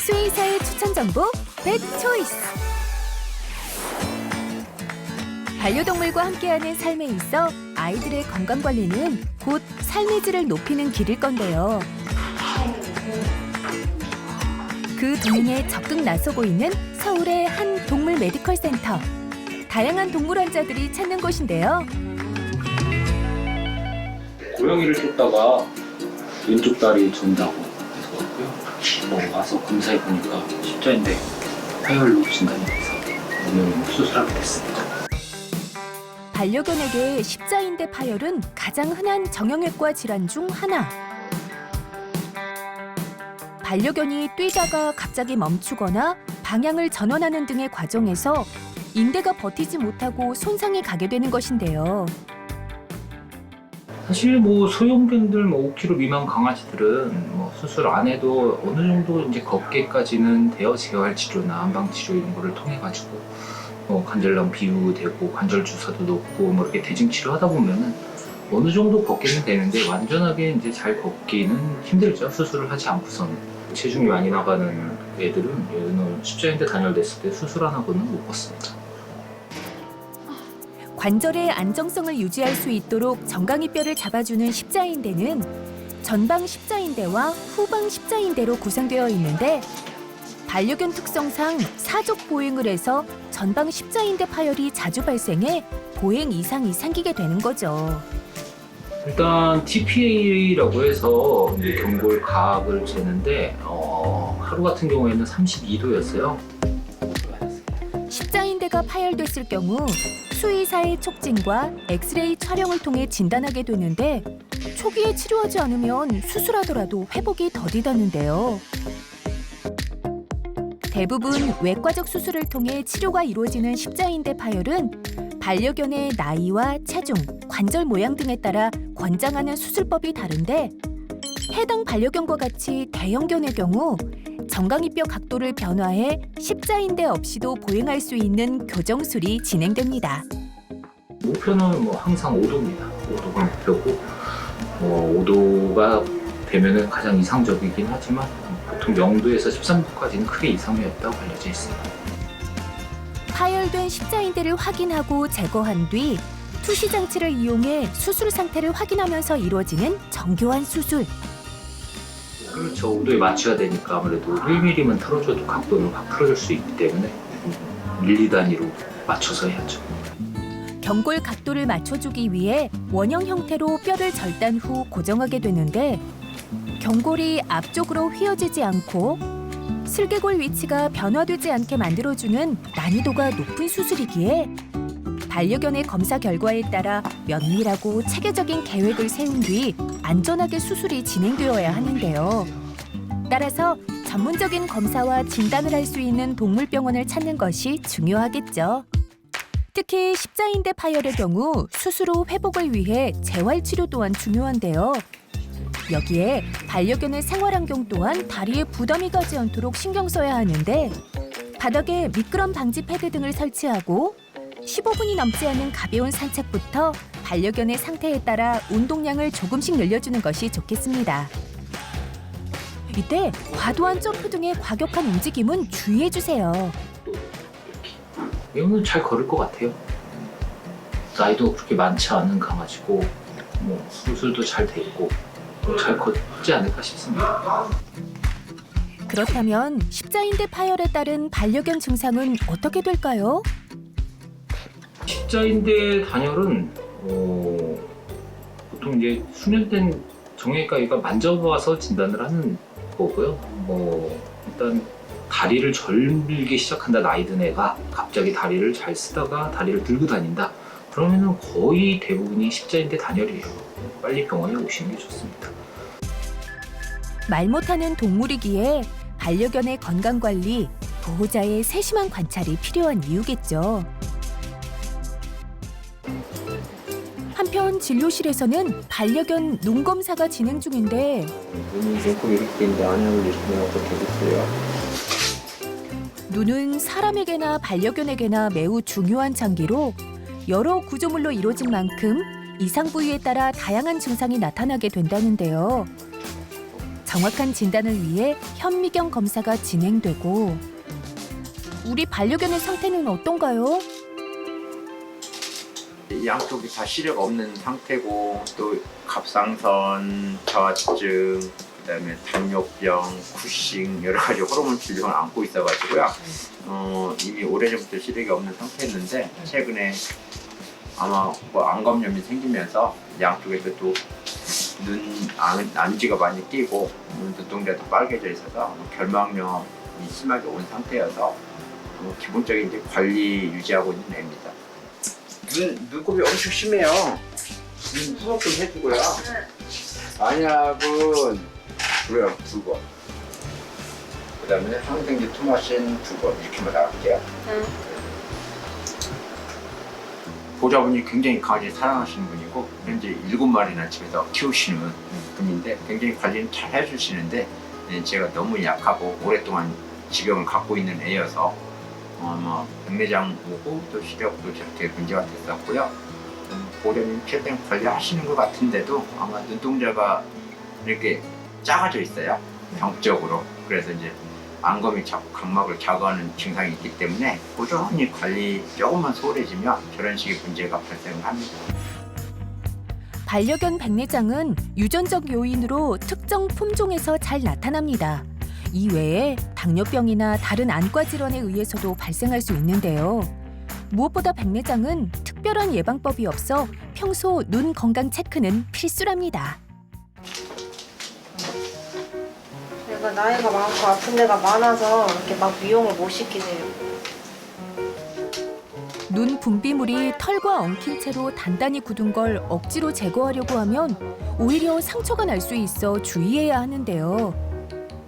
수의사의 추천 정보 펫초이스. 반려동물과 함께하는 삶에 있어 아이들의 건강 관리는 곧 삶의 질을 높이는 길일 건데요. 그 동행에 적극 나서고 있는 서울의 한 동물 메디컬 센터. 다양한 동물 환자들이 찾는 곳인데요. 고양이를 쫓다가 왼쪽 다리 전다고 해서 와서 검사해 보니까 십자인대 파열로 진단이 돼서 오늘 수술하게 됐습니다. 반려견에게 십자인대 파열은 가장 흔한 정형외과 질환 중 하나. 반려견이 뛰다가 갑자기 멈추거나 방향을 전환하는 등의 과정에서 인대가 버티지 못하고 손상이 가게 되는 것인데요. 사실 소형견들 5kg 미만 강아지들은 수술 안 해도 어느 정도 이제 걷기까지는 대여 재활 치료나 안방 치료 이런 거를 통해 가지고 관절염 비유되고 관절 주사도 놓고 이렇게 대증 치료하다 보면은 어느 정도 걷기는 되는데 완전하게 이제 잘 걷기는 힘들죠. 수술을 하지 않고서는. 체중이 많이 나가는 애들은 얘는 십자인대 단열됐을 때 수술 안 하고는 못 걷습니다. 관절의 안정성을 유지할 수 있도록 정강이 뼈를 잡아주는 십자인대는 전방 십자인대와 후방 십자인대로 구성되어 있는데 반려견 특성상 사족 보행을 해서 전방 십자인대 파열이 자주 발생해 보행 이상이 생기게 되는 거죠. 일단 TPA라고 해서 이제 경골 가압을 재는데 하루 같은 경우에는 32도였어요. 십자인대가 파열됐을 경우 수의사의 촉진과 엑스레이 촬영을 통해 진단하게 되는데 초기에 치료하지 않으면 수술하더라도 회복이 더디다는데요. 대부분 외과적 수술을 통해 치료가 이루어지는 십자인대 파열은 반려견의 나이와 체중, 관절 모양 등에 따라 권장하는 수술법이 다른데 해당 반려견과 같이 대형견의 경우 정강이뼈 각도를 변화해 십자인대 없이도 보행할 수 있는 교정술이 진행됩니다. 목표는 항상 5도입니다. 5도가 목표고 5도가 되면은 가장 이상적이긴 하지만 보통 0도에서 13도까지는 크게 이상이 없다고 알려져 있습니다. 파열된 십자인대를 확인하고 제거한 뒤 투시 장치를 이용해 수술 상태를 확인하면서 이루어지는 정교한 수술. 그렇죠. 5도에 맞춰야 되니까 아무래도 1mm만 틀어줘도 각도는 확 틀어줄 수 있기 때문에 밀리 단위로 맞춰서 해야죠. 경골 각도를 맞춰주기 위해 원형 형태로 뼈를 절단 후 고정하게 되는데 경골이 앞쪽으로 휘어지지 않고 슬개골 위치가 변화되지 않게 만들어주는 난이도가 높은 수술이기에 반려견의 검사 결과에 따라 면밀하고 체계적인 계획을 세운 뒤 안전하게 수술이 진행되어야 하는데요. 따라서 전문적인 검사와 진단을 할 수 있는 동물병원을 찾는 것이 중요하겠죠. 특히 십자인대 파열의 경우 수술 후 회복을 위해 재활치료 또한 중요한데요. 여기에 반려견의 생활환경 또한 다리에 부담이 가지 않도록 신경 써야 하는데 바닥에 미끄럼 방지 패드 등을 설치하고 15분이 넘지 않은 가벼운 산책부터 반려견의 상태에 따라 운동량을 조금씩 늘려주는 것이 좋겠습니다. 이때 과도한 점프 등의 과격한 움직임은 주의해주세요. 얘는 잘 걸을 것 같아요. 나이도 그렇게 많지 않은 강아지고 수술도 잘 돼 있고 잘 걷지 않을까 싶습니다. 그렇다면 십자인대 파열에 따른 반려견 증상은 어떻게 될까요? 십자인대 단열은 보통 이제 수년된 정형외과의가 만져봐서 진단을 하는 거고요. 일단 다리를 절밀기 시작한다 나이 든 애가 갑자기 다리를 잘 쓰다가 다리를 들고 다닌다. 그러면은 거의 대부분이 십자인대 단열이에요. 빨리 병원에 오시는 게 좋습니다. 말 못하는 동물이기에 반려견의 건강관리, 보호자의 세심한 관찰이 필요한 이유겠죠. 한편 진료실에서는 반려견 눈검사가 진행 중인데 눈이 조금 이렇게 있는데 안약을 주시면 어떻게 됐어요? 눈은 사람에게나 반려견에게나 매우 중요한 장기로 여러 구조물로 이루어진 만큼 이상 부위에 따라 다양한 증상이 나타나게 된다는데요. 정확한 진단을 위해 현미경 검사가 진행되고 우리 반려견의 상태는 어떤가요? 양쪽이 다 시력 없는 상태고 또 갑상선, 저하증, 그다음에 당뇨병, 쿠싱 여러 가지 호르몬 질병을 안고 있어가지고요. 이미 오래전부터 시력이 없는 상태였는데 최근에 아마 뭐 안검염이 생기면서 양쪽에도 또 눈 안지가 많이 끼고 눈동자도 빨개져 있어서 결막염이 심하게 온 상태여서 기본적인 이제 관리 유지하고 있는 애입니다. 눈곱이 엄청 심해요. 눈 수업 좀 해주고요. 안약은 그래요 2번. 그다음에 항생제 투마신 2번 이렇게만 나갈게요. 보좌분이 굉장히 강아지 사랑하시는 분이고 현재 7마리나 집에서 키우시는 분인데 굉장히 관리는 잘 해주시는데 제가 너무 약하고 오랫동안 지병을 갖고 있는 애여서 백내장 오고 또 시력도 저렇게 문제가 됐었고요. 보좌님 최대한 관리하시는 것 같은데도 아마 눈동자가 이렇게 작아져 있어요. 병적으로. 그래서 이제 안검이 자꾸 각막을 자극하는 증상이 있기 때문에 꾸준히 관리 조금만 소홀해지면 저런 식의 문제가 발생을 합니다. 반려견 백내장은 유전적 요인으로 특정 품종에서 잘 나타납니다. 이외에 당뇨병이나 다른 안과 질환에 의해서도 발생할 수 있는데요. 무엇보다 백내장은 특별한 예방법이 없어 평소 눈 건강 체크는 필수랍니다. 얘가 나이가 많고 아픈 데가 많아서 이렇게 막 미용을 못 시키세요. 눈 분비물이 털과 엉킨 채로 단단히 굳은 걸 억지로 제거하려고 하면 오히려 상처가 날 수 있어 주의해야 하는데요.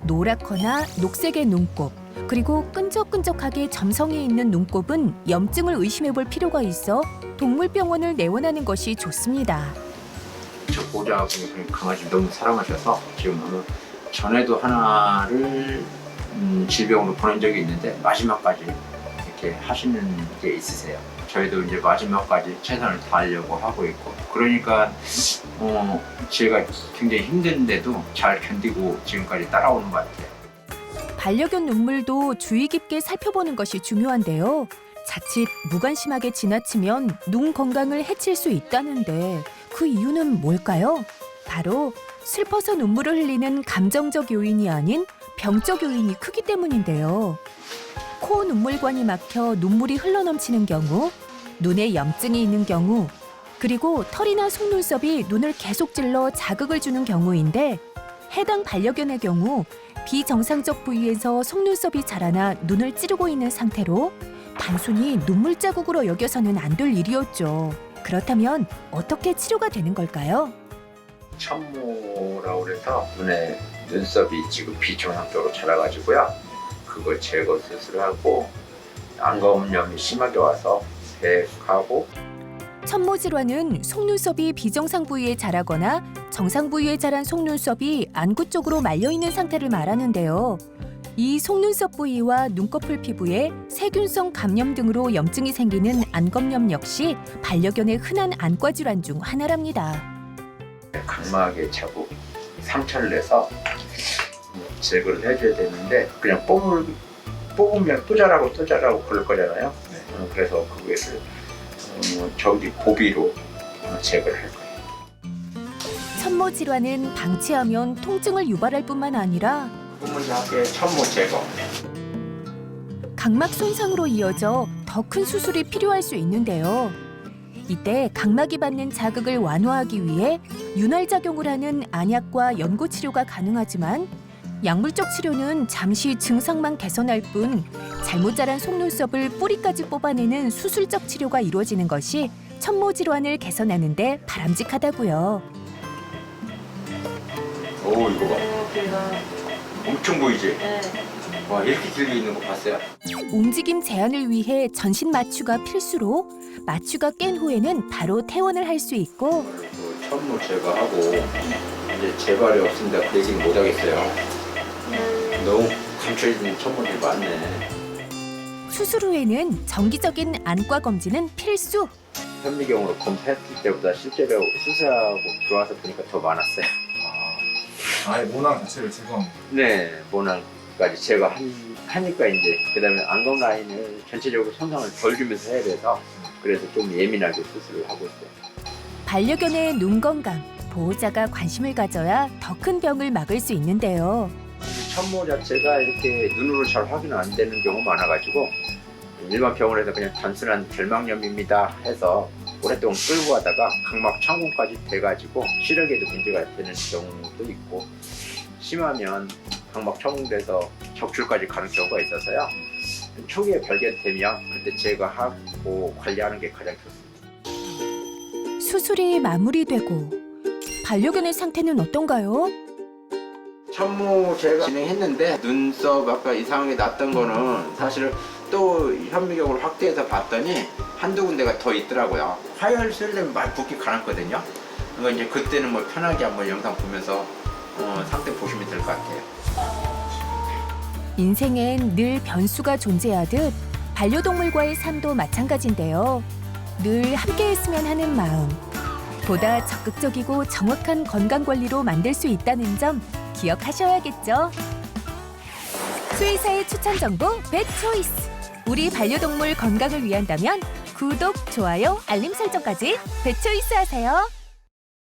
노랗거나 녹색의 눈곱, 그리고 끈적끈적하게 점성이 있는 눈곱은 염증을 의심해 볼 필요가 있어 동물병원을 내원하는 것이 좋습니다. 저 보좌분이 강아지를 너무 사랑하셔서 지금 아마 전에도 하나를 질병으로 보낸 적이 있는데 마지막까지 이렇게 하시는 게 있으세요. 저희도 이제 마지막까지 최선을 다하려고 하고 있고 그러니까 제가 굉장히 힘든데도 잘 견디고 지금까지 따라오는 것 같아요. 반려견 눈물도 주의 깊게 살펴보는 것이 중요한데요. 자칫 무관심하게 지나치면 눈 건강을 해칠 수 있다는데 그 이유는 뭘까요? 바로 슬퍼서 눈물을 흘리는 감정적 요인이 아닌 병적 요인이 크기 때문인데요. 코 눈물관이 막혀 눈물이 흘러넘치는 경우, 눈에 염증이 있는 경우, 그리고 털이나 속눈썹이 눈을 계속 찔러 자극을 주는 경우인데 해당 반려견의 경우 비정상적 부위에서 속눈썹이 자라나 눈을 찌르고 있는 상태로 단순히 눈물 자국으로 여겨서는 안 될 일이었죠. 그렇다면 어떻게 치료가 되는 걸까요? 천모라고 해서 눈에 눈썹이 지금 비정상적으로 자라가지고요. 그걸 제거 수술하고 안검염이 심하게 와서 백하고 천모 질환은 속눈썹이 비정상 부위에 자라거나 정상 부위에 자란 속눈썹이 안구 쪽으로 말려 있는 상태를 말하는데요. 이 속눈썹 부위와 눈꺼풀 피부에 세균성 감염 등으로 염증이 생기는 안검염 역시 반려견의 흔한 안과 질환 중 하나랍니다. 각막에 자꾸 상처를 내서 제거를 해줘야 되는데 그냥 뽑으면 또 자라고 그럴 거잖아요. 그래서 그것을 저기 고비로 제거를 할 거예요. 천모 질환은 방치하면 통증을 유발할 뿐만 아니라 후문하게 천모 제거. 각막 손상으로 이어져 더 큰 수술이 필요할 수 있는데요. 이때 각막이 받는 자극을 완화하기 위해 윤활작용을 하는 안약과 연고 치료가 가능하지만 약물적 치료는 잠시 증상만 개선할 뿐 잘못 자란 속눈썹을 뿌리까지 뽑아내는 수술적 치료가 이루어지는 것이 천모 질환을 개선하는 데 바람직하다고요. 오 이거 봐. 길다. 엄청 보이지? 네. 와 이렇게 길게 있는 거 봤어요? 움직임 제한을 위해 전신 마취가 필수로 마취가 깬 후에는 바로 퇴원을 할 수 있고 천모 제거하고 이제 재발이 없습니다. 그 얘기는 못 하겠어요. 너무 감춰있는 천모들이 많네. 수술 후에는 정기적인 안과 검진은 필수. 현미경으로 검사했을 때보다 실제로 수술하고 들어와서 보니까 더 많았어요. 아예 모낭 자체를 제거한 거예요. 네, 모낭까지 제거하니까 이제 그다음에 안검 라인을 전체적으로 손상을 덜 주면서 해야 돼서 그래서 좀 예민하게 수술을 하고 있어요. 반려견의 눈 건강, 보호자가 관심을 가져야 더 큰 병을 막을 수 있는데요. 천모 자체가 이렇게 눈으로 잘 확인 안 되는 경우가 많아가지고 일반 병원에서 그냥 단순한 결막염입니다 해서 오랫동안 끌고 가다가 각막 창곤까지 돼가지고 시력에도 문제가 되는 경우도 있고 심하면 각막 청공돼서 적출까지 가는 경우가 있어서요. 초기에 발견되면 그때 제거하고 관리하는 게 가장 좋습니다. 수술이 마무리되고 반려견의 상태는 어떤가요? 천무 제가 진행했는데 눈썹 아까 이상하게 났던 거는 사실 또 현미경으로 확대해서 봤더니 한두 군데가 더 있더라고요. 화요일 수요일되면 많이 붓기 가능거든요. 그러니까 이제 그때는 뭐 편하게 한번 영상 보면서 상태 보시면 될 것 같아요. 인생엔 늘 변수가 존재하듯 반려동물과의 삶도 마찬가지인데요. 늘 함께했으면 하는 마음. 보다 적극적이고 정확한 건강관리로 만들 수 있다는 점 기억하셔야겠죠. 수의사의 추천 정보 펫초이스. 우리 반려동물 건강을 위한다면 구독, 좋아요, 알림 설정까지 펫초이스 하세요.